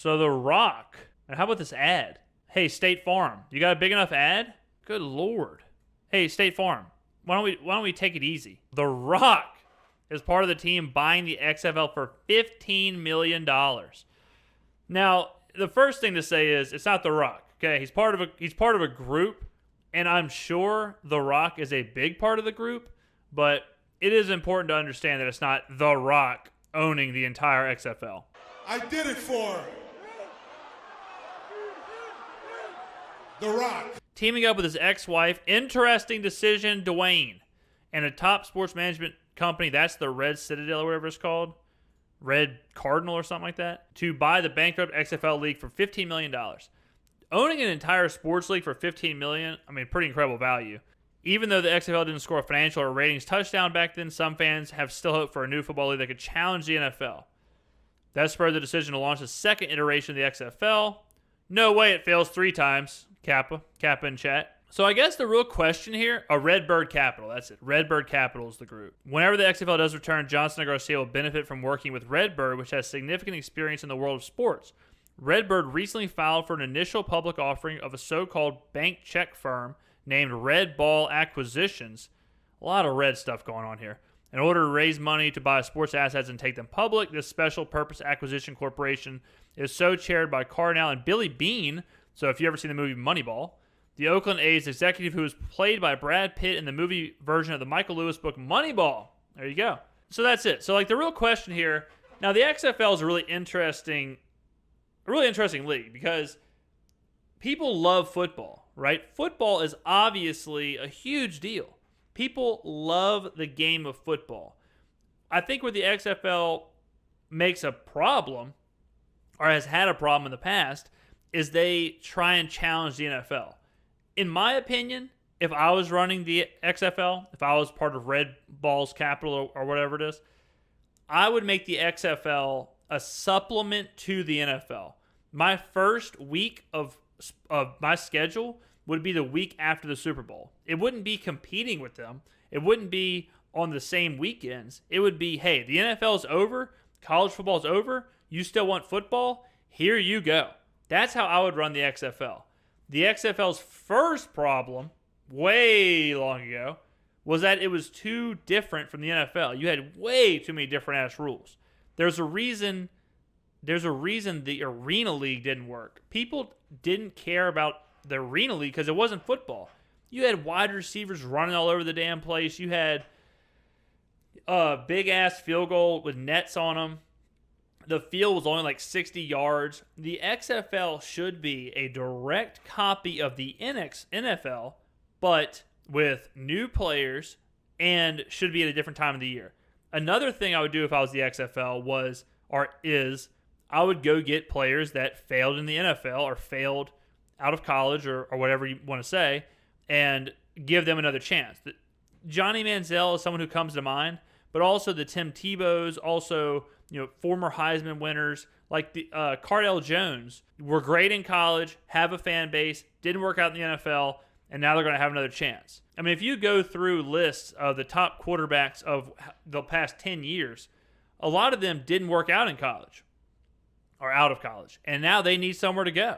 So The Rock, and how about this ad? Hey, State Farm, you got a big enough ad? Good Lord. Hey, State Farm, why don't we take it easy? The Rock is part of the team buying the XFL for $15 million. Now, the first thing to say is it's not The Rock. Okay, he's part of a group, and I'm sure The Rock is a big part of the group, but it is important to understand that it's not The Rock owning the entire XFL. I did it for The Rock. Teaming up with his ex-wife, interesting decision, Dwayne, and a top sports management company, that's the Red Citadel or whatever it's called, Red Cardinal or something like that, to buy the bankrupt XFL league for $15 million. Owning an entire sports league for $15 million, I mean, pretty incredible value. Even though the XFL didn't score a financial or ratings touchdown back then, some fans have still hoped for a new football league that could challenge the NFL. That spurred the decision to launch the second iteration of the XFL. No way it fails 3 times. Kappa in chat. So I guess the real question here, Redbird Capital, that's it. Redbird Capital is the group. Whenever the XFL does return, Johnson and Garcia will benefit from working with Redbird, which has significant experience in the world of sports. Redbird recently filed for an initial public offering of a so-called bank check firm named Red Ball Acquisitions. A lot of red stuff going on here. In order to raise money to buy sports assets and take them public, this special purpose acquisition corporation is so chaired by Cardinal and Billy Beane. So if you ever seen the movie Moneyball, the Oakland A's executive who was played by Brad Pitt in the movie version of the Michael Lewis book Moneyball. There you go. So that's it. So like the real question here, now the XFL is a really interesting league because people love football, right? Football is obviously a huge deal. People love the game of football. I think where the XFL makes a problem, or has had a problem in the past, is they try and challenge the NFL. In my opinion, if I was running the XFL, if I was part of Red Balls Capital or whatever it is, I would make the XFL a supplement to the NFL. My first week of my schedule would be the week after the Super Bowl. It wouldn't be competing with them. It wouldn't be on the same weekends. It would be, hey, the NFL's over, college football's over, you still want football? Here you go. That's how I would run the XFL. The XFL's first problem, way long ago, was that it was too different from the NFL. You had way too many different ass rules. There's a reason the Arena League didn't work. People didn't care about the Arena League because it wasn't football. You had wide receivers running all over the damn place. You had a big-ass field goal with nets on them. The field was only like 60 yards. The XFL should be a direct copy of the NFL, but with new players and should be at a different time of the year. Another thing I would do if I was the XFL is I would go get players that failed in the NFL or failed out of college or whatever you want to say and give them another chance. Johnny Manziel is someone who comes to mind, but also the Tim Tebows, also former Heisman winners like the Cardell Jones were great in college, have a fan base, didn't work out in the NFL, and now they're going to have another chance. I mean, if you go through lists of the top quarterbacks of the past 10 years, a lot of them didn't work out in college or out of college, and now they need somewhere to go.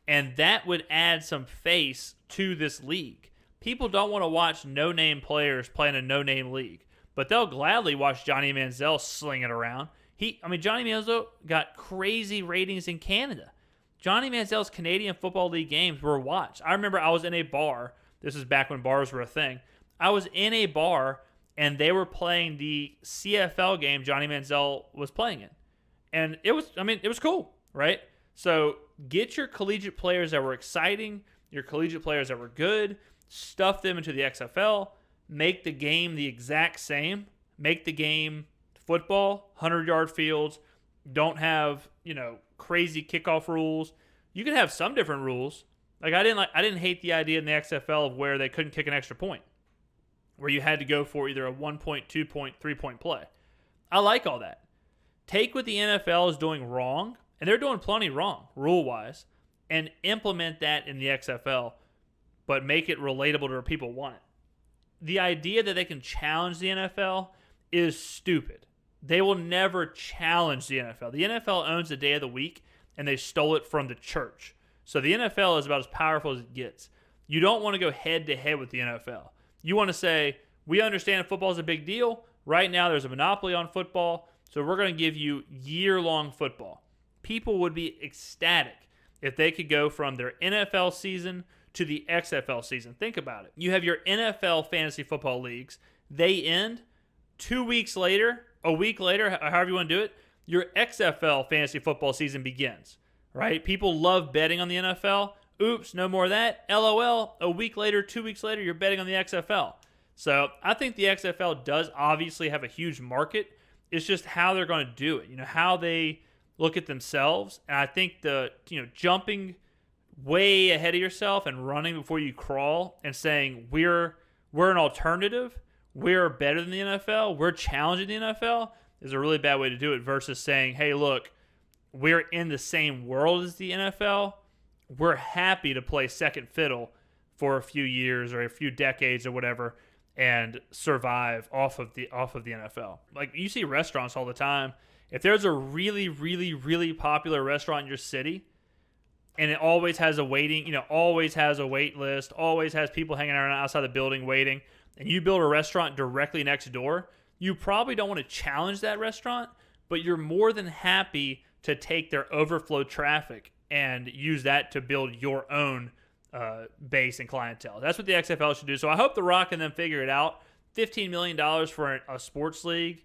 And that would add some face to this league. People don't want to watch no-name players play in a no-name league, but they'll gladly watch Johnny Manziel sling it around. Johnny Manziel got crazy ratings in Canada. Johnny Manziel's Canadian Football League games were watched. I remember I was in a bar. This is back when bars were a thing. I was in a bar, and they were playing the CFL game Johnny Manziel was playing in. And it was cool, right? So get your collegiate players that were exciting, your collegiate players that were good, stuff them into the XFL, make the game the exact same, make the game football, 100-yard fields, don't have, crazy kickoff rules. You can have some different rules. I didn't hate the idea in the XFL of where they couldn't kick an extra point, where you had to go for either a 1-point, 2-point, 3-point play. I like all that. Take what the NFL is doing wrong, and they're doing plenty wrong, rule-wise, and implement that in the XFL, but make it relatable to where people want it. The idea that they can challenge the NFL is stupid. They will never challenge the NFL. The NFL owns the day of the week, and they stole it from the church. So the NFL is about as powerful as it gets. You don't want to go head-to-head with the NFL. You want to say, we understand football is a big deal. Right now there's a monopoly on football, so we're going to give you year-long football. People would be ecstatic if they could go from their NFL season to the XFL season. Think about it. You have your NFL fantasy football leagues. They end 2 weeks later, a week later, however you want to do it, your XFL fantasy football season begins, right? People love betting on the NFL. Oops, no more of that. LOL, a week later, 2 weeks later, you're betting on the XFL. So I think the XFL does obviously have a huge market. It's just how they're going to do it, how they look at themselves. And I think jumping way ahead of yourself and running before you crawl and saying we're an alternative, we're better than the NFL, we're challenging the NFL is a really bad way to do it versus saying, hey, look, we're in the same world as the NFL. We're happy to play second fiddle for a few years or a few decades or whatever and survive off of the NFL. Like, you see restaurants all the time. If there's a really, really, really popular restaurant in your city and it always has a always has a wait list, always has people hanging around outside the building waiting, and you build a restaurant directly next door, you probably don't want to challenge that restaurant, but you're more than happy to take their overflow traffic and use that to build your own base and clientele. That's what the XFL should do. So I hope The Rock and them figure it out. $15 million for a sports league,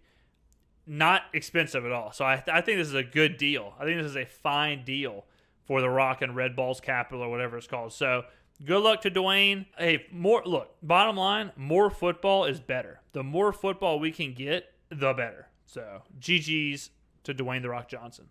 not expensive at all. So I think this is a good deal. I think this is a fine deal for The Rock and Red Balls Capital or whatever it's called. So good luck to Dwayne. Hey, bottom line, more football is better. The more football we can get, the better. So GG's to Dwayne The Rock Johnson.